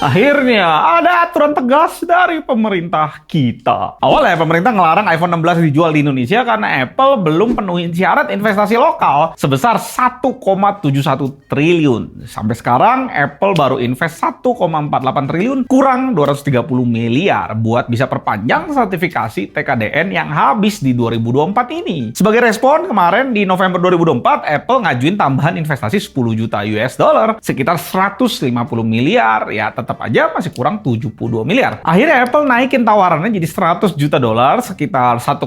Akhirnya ada aturan tegas dari pemerintah kita. Awalnya pemerintah ngelarang iPhone 16 dijual di Indonesia karena Apple belum penuhin syarat investasi lokal sebesar 1,71 triliun. Sampai sekarang Apple baru invest 1,48 triliun kurang 230 miliar buat bisa perpanjang sertifikasi TKDN yang habis di 2024 ini. Sebagai respon, kemarin di November 2024 Apple ngajuin tambahan investasi 10 juta US dollar sekitar 150 miliar, ya tetap aja masih kurang 72 miliar. Akhirnya Apple naikin tawarannya jadi 100 juta dolar, sekitar 1,5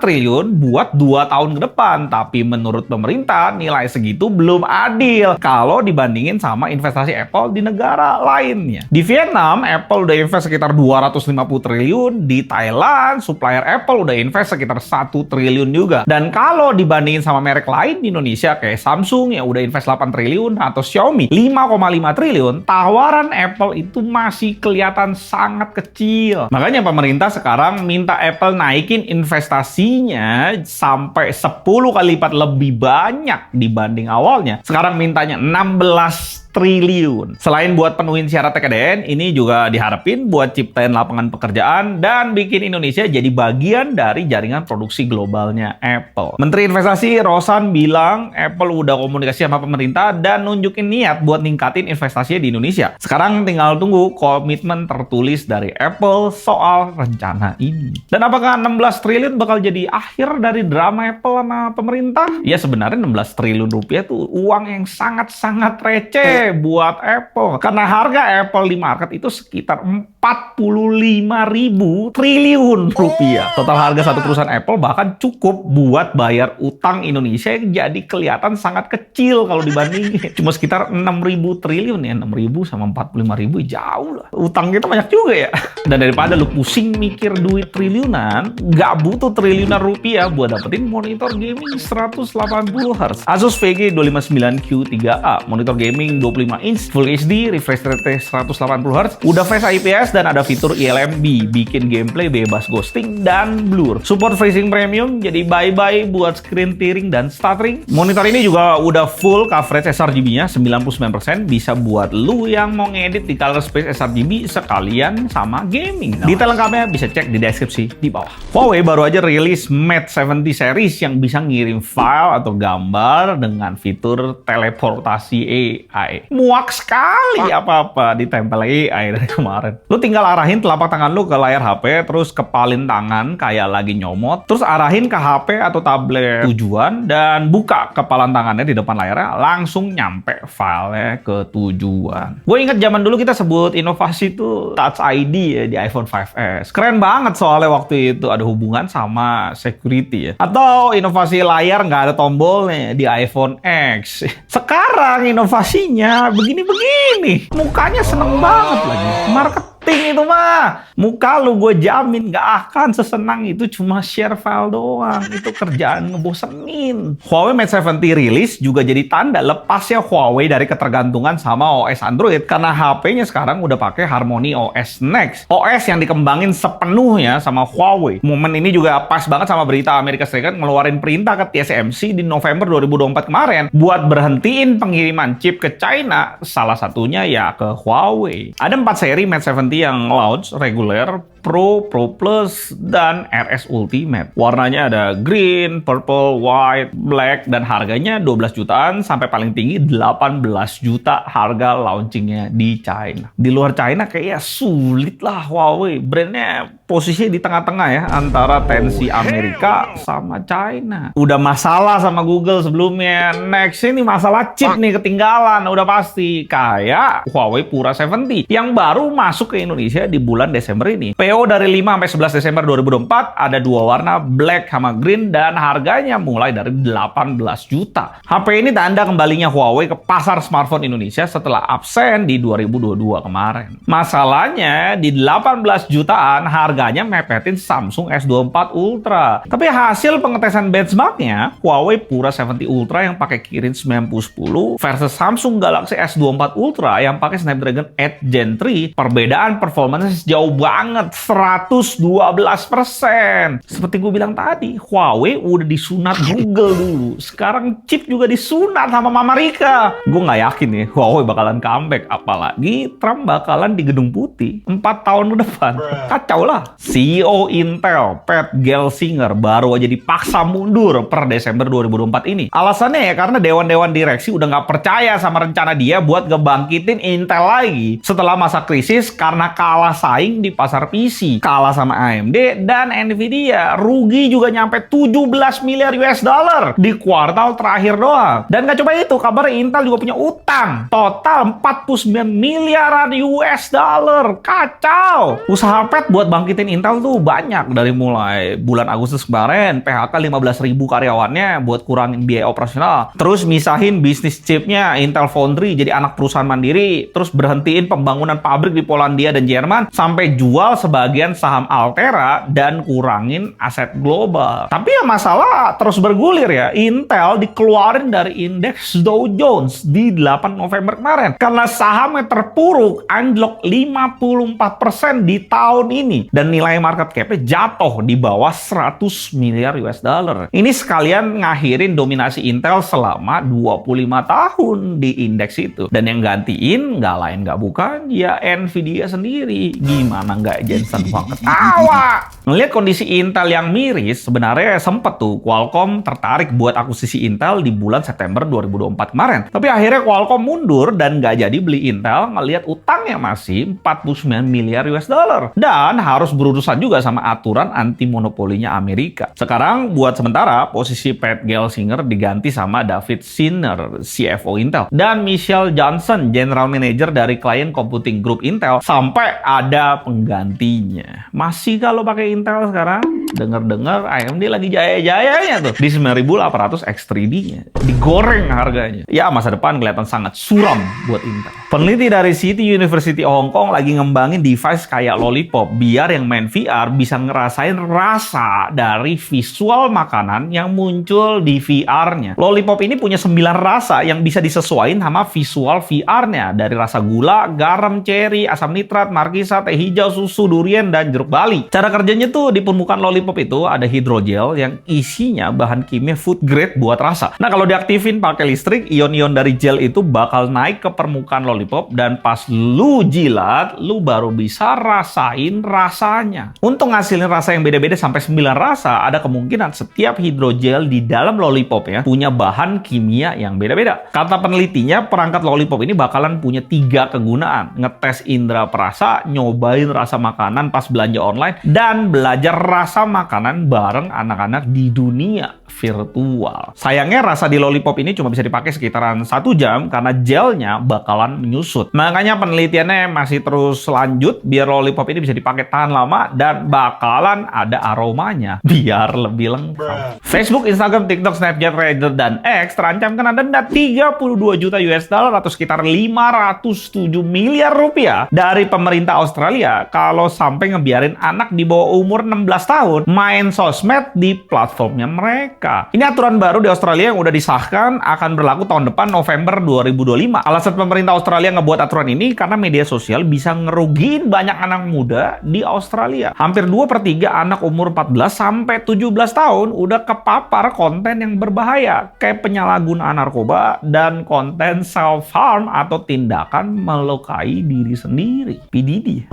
triliun buat 2 tahun ke depan. Tapi menurut pemerintah, nilai segitu belum adil kalau dibandingin sama investasi Apple di negara lainnya. Di Vietnam, Apple udah invest sekitar 250 triliun. Di Thailand, supplier Apple udah invest sekitar 1 triliun juga. Dan kalau dibandingin sama merek lain di Indonesia, kayak Samsung yang udah invest 8 triliun atau Xiaomi 5,5 triliun, tawaran Apple itu masih kelihatan sangat kecil. Makanya pemerintah sekarang minta Apple naikin investasinya sampai 10 kali lipat lebih banyak dibanding awalnya. Sekarang mintanya 16 triliun. Selain buat penuhin syarat TKDN, ini juga diharapin buat ciptain lapangan pekerjaan dan bikin Indonesia jadi bagian dari jaringan produksi globalnya Apple. Menteri Investasi Rosan bilang Apple udah komunikasi sama pemerintah dan nunjukin niat buat ningkatin investasinya di Indonesia. Sekarang tinggal tunggu komitmen tertulis dari Apple soal rencana ini. Dan apakah 16 triliun bakal jadi akhir dari drama Apple sama pemerintah? Ya sebenarnya 16 triliun rupiah tuh uang yang sangat-sangat receh buat Apple. Karena harga Apple di market itu sekitar 45.000 triliun rupiah. Total harga satu perusahaan Apple bahkan cukup buat bayar utang Indonesia yang jadi kelihatan sangat kecil kalau dibandingin. Cuma sekitar 6.000 triliun ya. 6.000 sama 45.000 jauh lah. Utang kita banyak juga ya. Dan daripada lu pusing mikir duit triliunan, nggak butuh triliunan rupiah buat dapetin monitor gaming 180Hz. Asus VG 259Q3A. Monitor gaming 25 inch, Full HD, refresh rate 180Hz, udah Face IPS dan ada fitur eLMB, bikin gameplay bebas ghosting dan blur. Support FreeSync Premium, jadi bye-bye buat screen tearing dan stuttering. Monitor ini juga udah full coverage sRGB-nya 99%, bisa buat lu yang mau ngedit di color space sRGB sekalian sama gaming. Detail lengkapnya bisa cek di deskripsi di bawah. Huawei baru aja rilis Mate 70 series yang bisa ngirim file atau gambar dengan fitur teleportasi AI. Muak sekali apa-apa ditempel AI dari kemarin. Lu tinggal arahin telapak tangan lu ke layar HP, terus kepalin tangan kayak lagi nyomot, terus arahin ke HP atau tablet tujuan, dan buka kepalan tangannya di depan layarnya, langsung nyampe filenya ke tujuan. Gue inget zaman dulu kita sebut inovasi itu Touch ID ya di iPhone 5S. Keren banget soalnya waktu itu ada hubungan sama security ya. Atau inovasi layar nggak ada tombolnya di iPhone X. Sekarang inovasinya begini-begini. Mukanya seneng banget lagi. Marketing itu mah. Muka lu gue jamin gak akan sesenang itu cuma share file doang. Itu kerjaan ngebosenin. Huawei Mate 70 rilis juga jadi tanda lepasnya Huawei dari ketergantungan sama OS Android. Karena HP-nya sekarang udah pakai Harmony OS Next. OS yang dikembangin sepenuhnya sama Huawei. Momen ini juga pas banget sama berita Amerika Serikat ngeluarin perintah ke TSMC di November 2024 kemarin buat berhentiin pengiriman chip ke China. Salah satunya ya ke Huawei. Ada 4 seri Mate 70 yang launch reguler, Pro, Pro Plus, dan RS Ultimate. Warnanya ada green, purple, white, black, dan harganya 12 jutaan sampai paling tinggi 18 juta harga launchingnya di China. Di luar China kayaknya sulit lah Huawei. Brandnya posisinya di tengah-tengah ya, antara tensi Amerika sama China. Udah masalah sama Google sebelumnya. Next ini masalah chip nih ketinggalan, udah pasti. Kayak Huawei Pura 70 yang baru masuk ke Indonesia di bulan Desember ini. PO dari 5 sampai 11 Desember 2024 ada 2 warna, black sama green, dan harganya mulai dari 18 juta. HP ini tanda kembalinya Huawei ke pasar smartphone Indonesia setelah absen di 2022 kemarin. Masalahnya di 18 jutaan harganya mepetin Samsung S24 Ultra. Tapi hasil pengetesan benchmarknya, Huawei Pura 70 Ultra yang pakai Kirin 9010 versus Samsung Galaxy S24 Ultra yang pakai Snapdragon 8 Gen 3, perbedaan performanya jauh banget, 112%. Seperti gue bilang tadi, Huawei udah disunat Google dulu. Sekarang chip juga disunat sama Mama Rika. Gue nggak yakin nih Huawei bakalan comeback. Apalagi Trump bakalan di Gedung Putih 4 tahun ke depan. Kacau lah. CEO Intel, Pat Gelsinger, baru aja dipaksa mundur per Desember 2024 ini. Alasannya ya karena dewan-dewan direksi udah nggak percaya sama rencana dia buat ngebangkitin Intel lagi setelah masa krisis karena kalah saing di pasar PC, kalah sama AMD dan Nvidia. Rugi juga nyampe 17 miliar US dollar di kuartal terakhir doang. Dan nggak cuma itu, kabar Intel juga punya utang total 49 miliaran US dollar. Kacau. Usaha Pat buat bangkitin Intel tuh banyak, dari mulai bulan Agustus kemarin PHK 15.000 karyawannya buat kurangin biaya operasional, terus misahin bisnis chipnya Intel Foundry jadi anak perusahaan mandiri, terus berhentiin pembangunan pabrik di Polandia dan Jerman, sampai jual sebagian saham Altera dan kurangin aset global. Tapi ya masalah terus bergulir ya. Intel dikeluarin dari indeks Dow Jones di 8 November kemarin karena sahamnya terpuruk, anjlok 54% di tahun ini, dan nilai market cap-nya jatuh di bawah 100 miliar US dollar. Ini sekalian ngakhirin dominasi Intel selama 25 tahun di indeks itu. Dan yang gantiin nggak lain nggak bukan ya Nvidia sendiri. Gimana nggak Jensen Huang ketawa? Ngelihat kondisi Intel yang miris, sebenarnya sempet tuh Qualcomm tertarik buat akuisisi Intel di bulan September 2024 kemarin. Tapi akhirnya Qualcomm mundur dan nggak jadi beli Intel ngelihat utangnya masih 49 miliar US dollar. Dan harus berurusan juga sama aturan anti monopolinya Amerika. Sekarang buat sementara posisi Pat Gelsinger diganti sama David Sinner, CFO Intel, dan Michelle Johnson, General Manager dari Client Computing Group Intel, sampai ada penggantinya. Masih kalau pakai Intel sekarang? Dengar-dengar AMD lagi jaya-jayanya tuh di 9.800 X3D-nya. Digoreng harganya. Ya masa depan kelihatan sangat suram buat Intel. Peneliti dari City University Hong Kong lagi ngembangin device kayak Lollipop biar yang main VR bisa ngerasain rasa dari visual makanan yang muncul di VR-nya. Lollipop ini punya 9 rasa yang bisa disesuaikan sama visual VR-nya, dari rasa gula, garam, cherry, asam nitrat, markisa, teh hijau, susu, durian, dan jeruk bali. Cara kerjanya tuh di permukaan Lollipop itu ada hidrogel yang isinya bahan kimia food grade buat rasa. Nah kalau diaktifin pakai listrik, ion-ion dari gel itu bakal naik ke permukaan Lollipop dan pas lu jilat, lu baru bisa rasain rasanya. Untuk ngasilin rasa yang beda-beda sampai 9 rasa, ada kemungkinan setiap hidrogel di dalam Lollipop ya punya bahan kimia yang beda-beda. Kata penelitinya, perangkat Lollipop ini bakalan punya 3 kegunaan: ngetes indera perasa, nyobain rasa makanan pas belanja online, dan belajar rasa makanan bareng anak-anak di dunia virtual. Sayangnya rasa di Lollipop ini cuma bisa dipakai sekitaran 1 jam karena gelnya bakalan menyusut. Makanya penelitiannya masih terus lanjut biar Lollipop ini bisa dipakai tahan lama dan bakalan ada aromanya biar lebih lengkap. Facebook, Instagram, TikTok, Snapchat, Reddit, dan X terancam kena denda 32 juta US dollar atau sekitar 507 miliar rupiah dari pemerintah Australia kalau sampai ngebiarin anak di bawah umur 16 tahun main sosmed di platformnya mereka. Ini aturan baru di Australia yang udah disahkan akan berlaku tahun depan November 2025. Alasan pemerintah Australia ngebuat aturan ini karena media sosial bisa ngerugiin banyak anak muda di Australia. Hampir 2/3 anak umur 14 sampai 17 tahun udah kepapar konten yang berbahaya kayak penyalahgunaan narkoba dan konten self-harm atau tindakan melukai diri sendiri. PDD.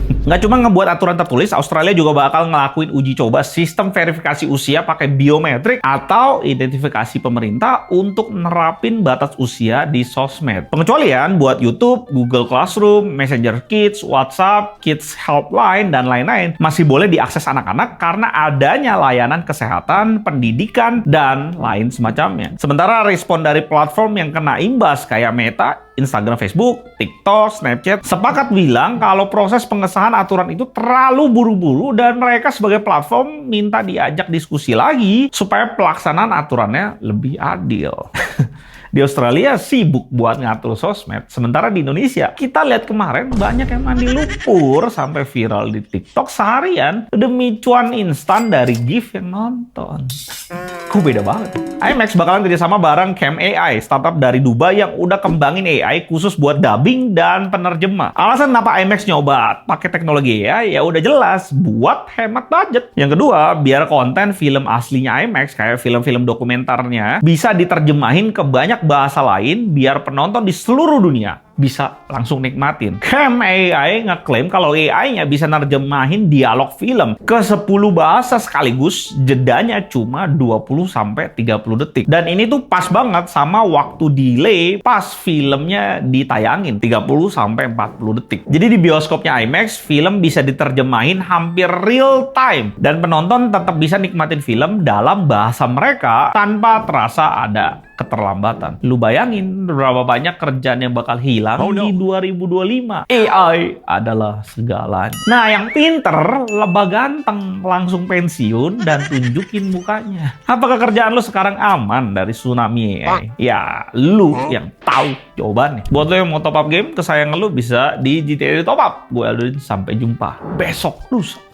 Nggak cuma ngebuat aturan tertulis, Australia juga bakal ngelakuin uji coba sistem verifikasi usia pakai biometrik atau identifikasi pemerintah untuk nerapin batas usia di sosmed. Pengecualian buat YouTube, Google Classroom, Messenger Kids, WhatsApp, Kids Helpline, dan lain-lain masih boleh diakses anak-anak karena adanya layanan kesehatan, pendidikan, dan lain semacamnya. Sementara respon dari platform yang kena imbas kayak Meta, Instagram, Facebook, TikTok, Snapchat sepakat bilang kalau proses pengesahan aturan itu terlalu buru-buru dan mereka sebagai platform minta diajak diskusi lagi supaya pelaksanaan aturannya lebih adil. Di Australia sibuk buat ngatur sosmed, sementara di Indonesia kita lihat kemarin banyak yang mandi lumpur sampai viral di TikTok seharian demi cuan instan dari gift yang nonton. Kok beda banget? IMAX bakalan kerjasama bareng Cam AI, startup dari Dubai yang udah kembangin AI khusus buat dubbing dan penerjemah. Alasan kenapa IMAX nyoba pakai teknologi AI ya udah jelas, buat hemat budget. Yang kedua, biar konten film aslinya IMAX kayak film-film dokumenternya bisa diterjemahin ke banyak bahasa lain biar penonton di seluruh dunia bisa langsung nikmatin. Cam AI ngeklaim kalau AI-nya bisa nerjemahin dialog film ke 10 bahasa sekaligus, jedanya cuma 20-30 detik. Dan ini tuh pas banget sama waktu delay pas filmnya ditayangin, 30-40 detik. Jadi di bioskopnya IMAX, film bisa diterjemahin hampir real time dan penonton tetap bisa nikmatin film dalam bahasa mereka tanpa terasa ada keterlambatan. Lu bayangin berapa banyak kerjaan yang bakal hilang di 2025. AI adalah segalanya. Nah, yang pinter, lebah ganteng, langsung pensiun dan tunjukin mukanya. Apakah kerjaan lu sekarang aman dari tsunami AI? Ya, lu yang tahu jawabannya. Buat lo yang mau top up game, kesayangan lu bisa di GTA Top Up. Gue Aldrin, sampai jumpa besok lusa.